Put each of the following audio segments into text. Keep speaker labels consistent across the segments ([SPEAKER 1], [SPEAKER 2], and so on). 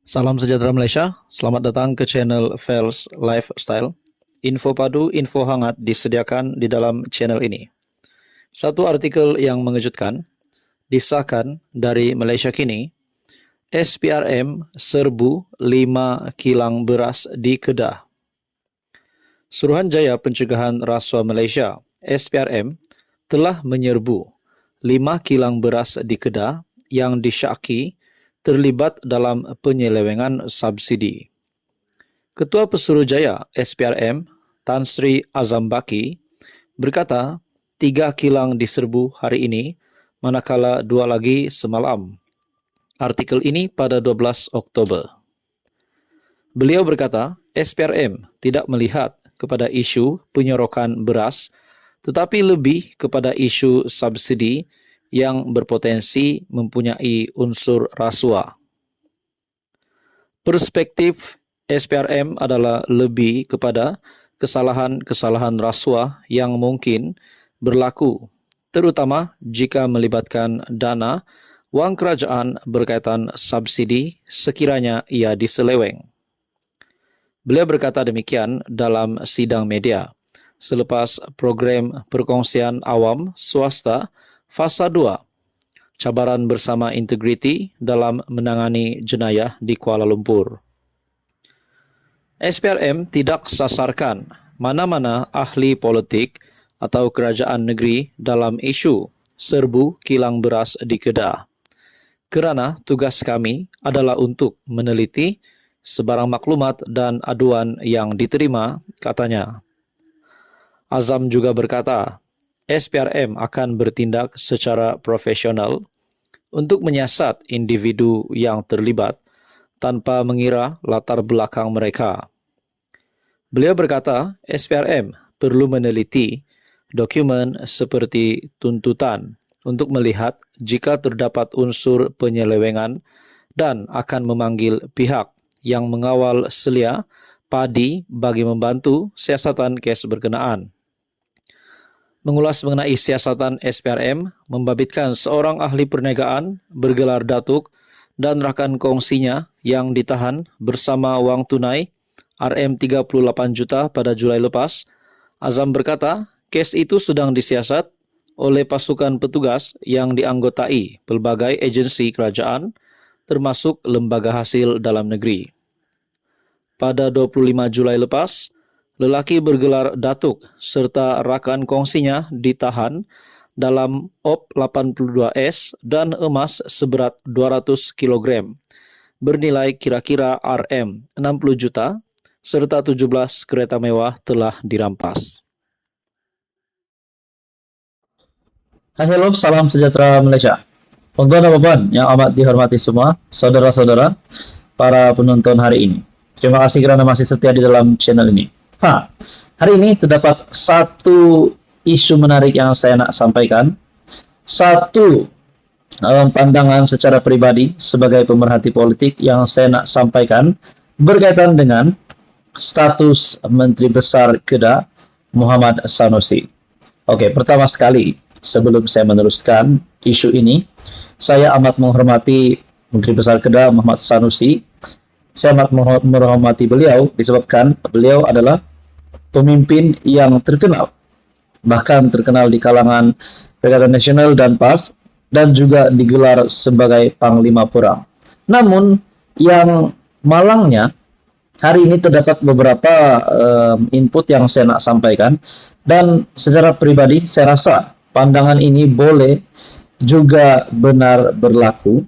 [SPEAKER 1] Salam sejahtera Malaysia, selamat datang ke channel Fels Lifestyle. Info padu, info hangat disediakan di dalam channel ini. Satu artikel yang mengejutkan, disahkan dari Malaysia kini, SPRM serbu 5 kilang beras di Kedah. Suruhanjaya Pencegahan Rasuah Malaysia, SPRM, telah menyerbu 5 kilang beras di Kedah yang disyaki terlibat dalam penyelewengan subsidi. Ketua Pesuruhjaya SPRM, Tan Sri Azam Baki, berkata 3 kilang diserbu hari ini, manakala 2 lagi semalam. Artikel ini pada 12 Oktober. Beliau berkata, SPRM tidak melihat kepada isu penyorokan beras, tetapi lebih kepada isu subsidi yang berpotensi mempunyai unsur rasuah. Perspektif SPRM adalah lebih kepada kesalahan-kesalahan rasuah yang mungkin berlaku, terutama jika melibatkan dana wang kerajaan berkaitan subsidi sekiranya ia diseleweng. Beliau berkata demikian dalam sidang media selepas program perkongsian awam swasta Fasa 2, cabaran bersama integriti dalam menangani jenayah di Kuala Lumpur. SPRM tidak sasarkan mana-mana ahli politik atau kerajaan negeri dalam isu serbu kilang beras di Kedah. Kerana tugas kami adalah untuk meneliti sebarang maklumat dan aduan yang diterima, katanya. Azam juga berkata, SPRM akan bertindak secara profesional untuk menyiasat individu yang terlibat tanpa mengira latar belakang mereka. Beliau berkata, SPRM perlu meneliti dokumen seperti tuntutan untuk melihat jika terdapat unsur penyelewengan dan akan memanggil pihak yang mengawal selia padi bagi membantu siasatan kes berkenaan. Mengulas mengenai siasatan SPRM, membabitkan seorang ahli perniagaan bergelar datuk dan rakan kongsinya yang ditahan bersama wang tunai RM38 juta pada Julai lepas. Azam berkata, kes itu sedang disiasat oleh pasukan petugas yang dianggotai pelbagai agensi kerajaan, termasuk lembaga hasil dalam negeri. Pada 25 Julai lepas, lelaki bergelar datuk serta rakan kongsinya ditahan dalam OP 82S dan emas seberat 200 kg bernilai kira-kira RM60 juta serta 17 kereta mewah telah dirampas.
[SPEAKER 2] Halo, salam sejahtera Malaysia. Tuan-tuan dan puan yang amat dihormati semua, saudara-saudara, para penonton hari ini. Terima kasih kerana masih setia di dalam channel ini. Hari ini terdapat satu isu menarik yang saya nak sampaikan. Satu pandangan secara peribadi sebagai pemerhati politik yang saya nak sampaikan berkaitan dengan status Menteri Besar Kedah Muhammad Sanusi. Okey, pertama sekali sebelum saya meneruskan isu ini, saya amat menghormati Menteri Besar Kedah Muhammad Sanusi. Saya amat menghormati beliau disebabkan beliau adalah pemimpin yang terkenal, bahkan terkenal di kalangan Perikatan Nasional dan PAS, dan juga digelar sebagai Panglima Perang. Namun yang malangnya, hari ini terdapat beberapa input yang saya nak sampaikan, dan secara pribadi saya rasa pandangan ini boleh juga benar berlaku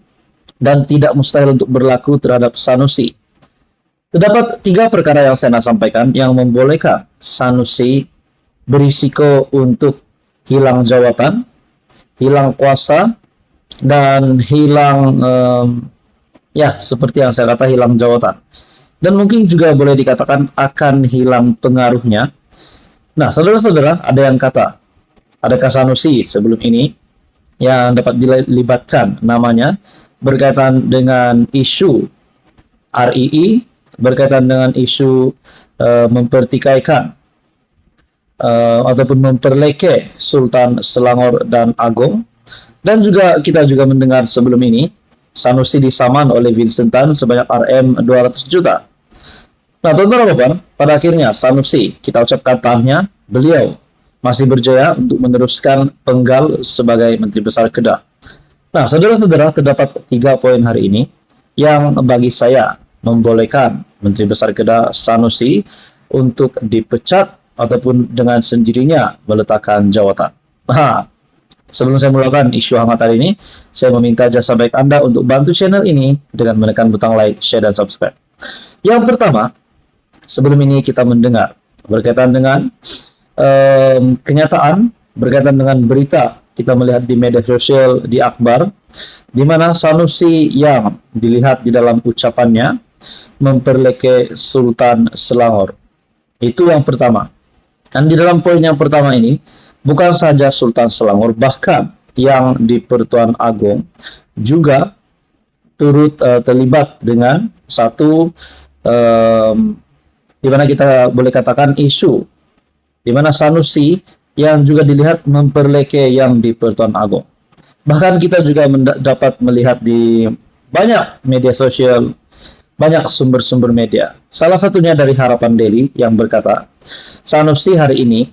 [SPEAKER 2] dan tidak mustahil untuk berlaku terhadap Sanusi. Terdapat 3 perkara yang saya nak sampaikan yang membolehkan Sanusi berisiko untuk hilang jawatan, hilang kuasa, dan hilang, seperti yang saya kata, hilang jawatan. Dan mungkin juga boleh dikatakan akan hilang pengaruhnya. Nah, saudara-saudara, ada yang kata, adakah Sanusi sebelum ini yang dapat dilibatkan namanya berkaitan dengan isu REE, berkaitan dengan isu mempertikaikan ataupun memperlekeh Sultan Selangor dan Agong. Dan juga kita juga mendengar sebelum ini Sanusi disaman oleh Vincent Tan sebanyak Rm 200 juta. Nah, teman-teman dan Bapak, pada akhirnya Sanusi, kita ucapkan tahniah, beliau masih berjaya untuk meneruskan penggal sebagai Menteri Besar Kedah. Nah, saudara-saudara, terdapat 3 poin hari ini yang bagi saya membolehkan Menteri Besar Kedah Sanusi untuk dipecat ataupun dengan sendirinya meletakkan jawatan. Nah, sebelum saya mulakan isu hangat hari ini, saya meminta jasa baik Anda untuk bantu channel ini dengan menekan butang like, share, dan subscribe. Yang pertama, sebelum ini kita mendengar berkaitan dengan kenyataan, berkaitan dengan berita, kita melihat di media sosial, di akhbar, di mana Sanusi yang dilihat di dalam ucapannya memperleke Sultan Selangor. Itu yang pertama. Dan di dalam poin yang pertama ini, bukan saja Sultan Selangor, bahkan yang di Pertuan Agong juga turut terlibat dengan satu di mana kita boleh katakan isu di mana Sanusi yang juga dilihat memperleke yang di Pertuan Agong. Bahkan kita juga dapat melihat di banyak media sosial, banyak sumber-sumber media. Salah satunya dari Harapan Daily yang berkata, Sanusi hari ini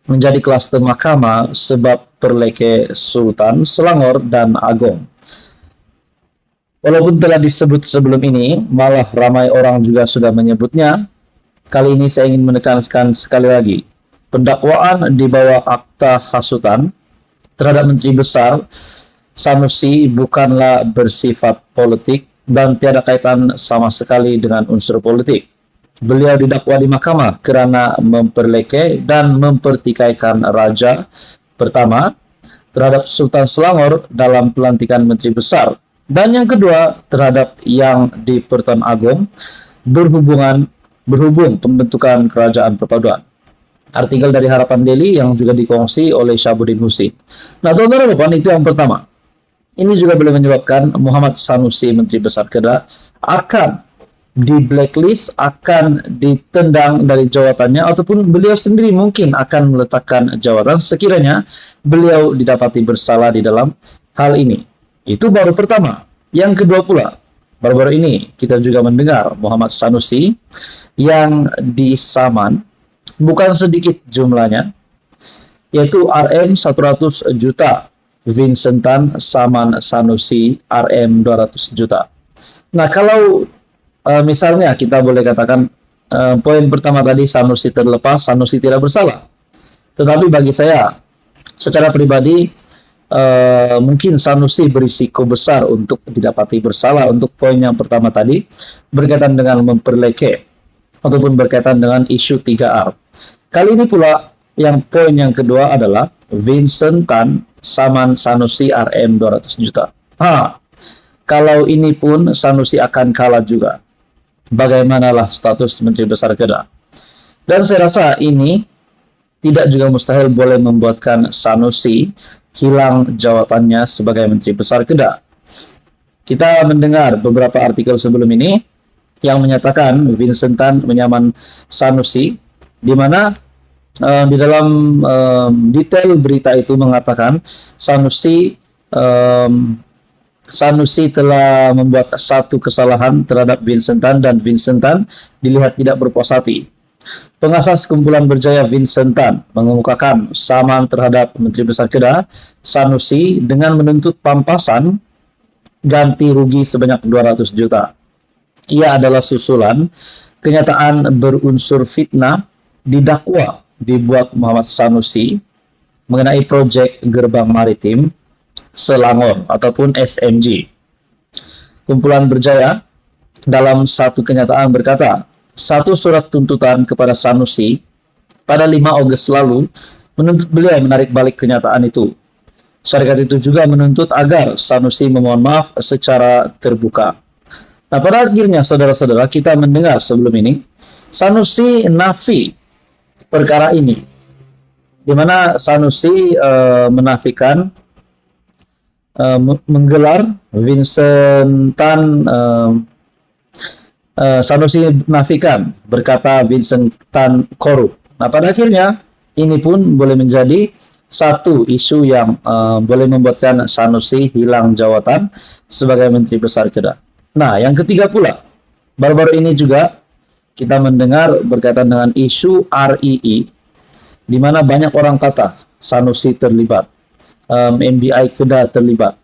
[SPEAKER 2] menjadi klaster mahkamah sebab perleke Sultan Selangor dan Agong. Walaupun telah disebut sebelum ini, malah ramai orang juga sudah menyebutnya. Kali ini saya ingin menekankan sekali lagi, pendakwaan di bawah akta hasutan terhadap Menteri Besar Sanusi bukanlah bersifat politik dan tiada kaitan sama sekali dengan unsur politik. Beliau didakwa di mahkamah kerana memperleke dan mempertikaikan raja pertama terhadap Sultan Selangor dalam pelantikan Menteri Besar, dan yang kedua terhadap yang di Pertuan Agong berhubung pembentukan kerajaan perpaduan. Artikel dari Harapan Daily yang juga dikongsi oleh Syabuddin Husin. Nah, teman-teman, itu yang pertama. Ini juga boleh menyebabkan Muhammad Sanusi, Menteri Besar Kedah, akan di blacklist, akan ditendang dari jawatannya, ataupun beliau sendiri mungkin akan meletakkan jawatan sekiranya beliau didapati bersalah di dalam hal ini. Itu baru pertama. Yang kedua pula, baru-baru ini kita juga mendengar Muhammad Sanusi yang disaman, bukan sedikit jumlahnya, yaitu Rm 100 juta. Vincent Tan saman Sanusi Rm 200 juta. Nah, kalau misalnya kita boleh katakan poin pertama tadi Sanusi terlepas, Sanusi tidak bersalah. Tetapi bagi saya secara pribadi mungkin Sanusi berisiko besar untuk didapati bersalah untuk poin yang pertama tadi berkaitan dengan memperleke ataupun berkaitan dengan isu 3R. Kali ini pula yang poin yang kedua adalah Vincent Tan saman Sanusi Rm 200 juta. Kalau ini pun Sanusi akan kalah juga. Bagaimanalah status Menteri Besar Kedah? Dan saya rasa ini tidak juga mustahil boleh membuatkan Sanusi hilang jawabannya sebagai Menteri Besar Kedah. Kita mendengar beberapa artikel sebelum ini yang menyatakan Vincent Tan menyaman Sanusi, di mana di dalam detail berita itu mengatakan Sanusi telah membuat satu kesalahan terhadap Vincent Tan dan Vincent Tan dilihat tidak berpuas hati. Pengasas kumpulan berjaya Vincent Tan mengemukakan saman terhadap Menteri Besar Kedah Sanusi dengan menuntut pampasan ganti rugi sebanyak 200 juta. Ia adalah susulan kenyataan berunsur fitnah didakwa dibuat Muhammad Sanusi mengenai proyek gerbang maritim Selangor ataupun SMG. Kumpulan berjaya dalam satu kenyataan berkata, satu surat tuntutan kepada Sanusi pada 5 Ogos lalu menuntut beliau menarik balik kenyataan itu. Syarikat itu juga menuntut agar Sanusi memohon maaf secara terbuka. Nah, pada akhirnya saudara-saudara kita mendengar sebelum ini Sanusi nafi perkara ini, di mana Sanusi menafikan menggelar Vincent Tan, Sanusi menafikan berkata Vincent Tan korup. Nah, pada akhirnya ini pun boleh menjadi satu isu yang boleh membuatkan Sanusi hilang jawatan sebagai Menteri Besar Kedah. Nah, yang ketiga pula, baru-baru ini juga kita mendengar berkaitan dengan isu RII, di mana banyak orang kata Sanusi terlibat, MBI Kedah terlibat.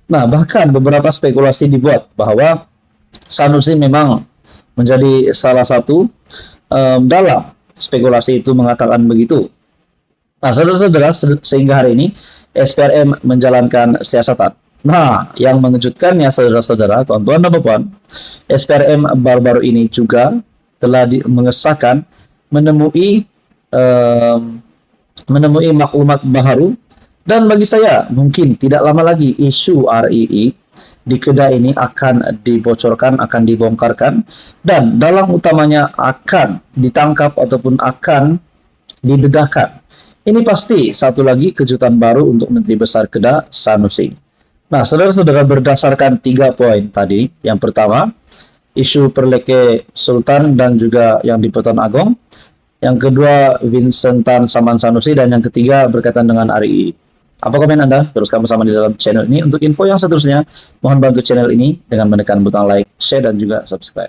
[SPEAKER 2] Nah, bahkan beberapa spekulasi dibuat bahwa Sanusi memang menjadi salah satu dalam spekulasi itu mengatakan begitu. Nah, saudara-saudara, sehingga hari ini SPRM menjalankan siasatan. Nah, yang mengejutkannya saudara-saudara, tuan-tuan dan puan, SPRM baru-baru ini juga telah mengesahkan menemui maklumat baru, dan bagi saya mungkin tidak lama lagi isu RII di Kedah ini akan dibocorkan, akan dibongkarkan, dan dalang utamanya akan ditangkap ataupun akan didedahkan. Ini pasti satu lagi kejutan baru untuk Menteri Besar Kedah, Sanusi. Nah, saudara-saudara, berdasarkan 3 poin tadi, yang pertama, isu Perleke Sultan dan juga yang di Peton Agong, yang kedua, Vincentan Saman Sanusi, dan yang ketiga berkaitan dengan RII. Apa komen Anda? Teruskan bersama di dalam channel ini. Untuk info yang seterusnya, mohon bantu channel ini dengan menekan butang like, share, dan juga subscribe.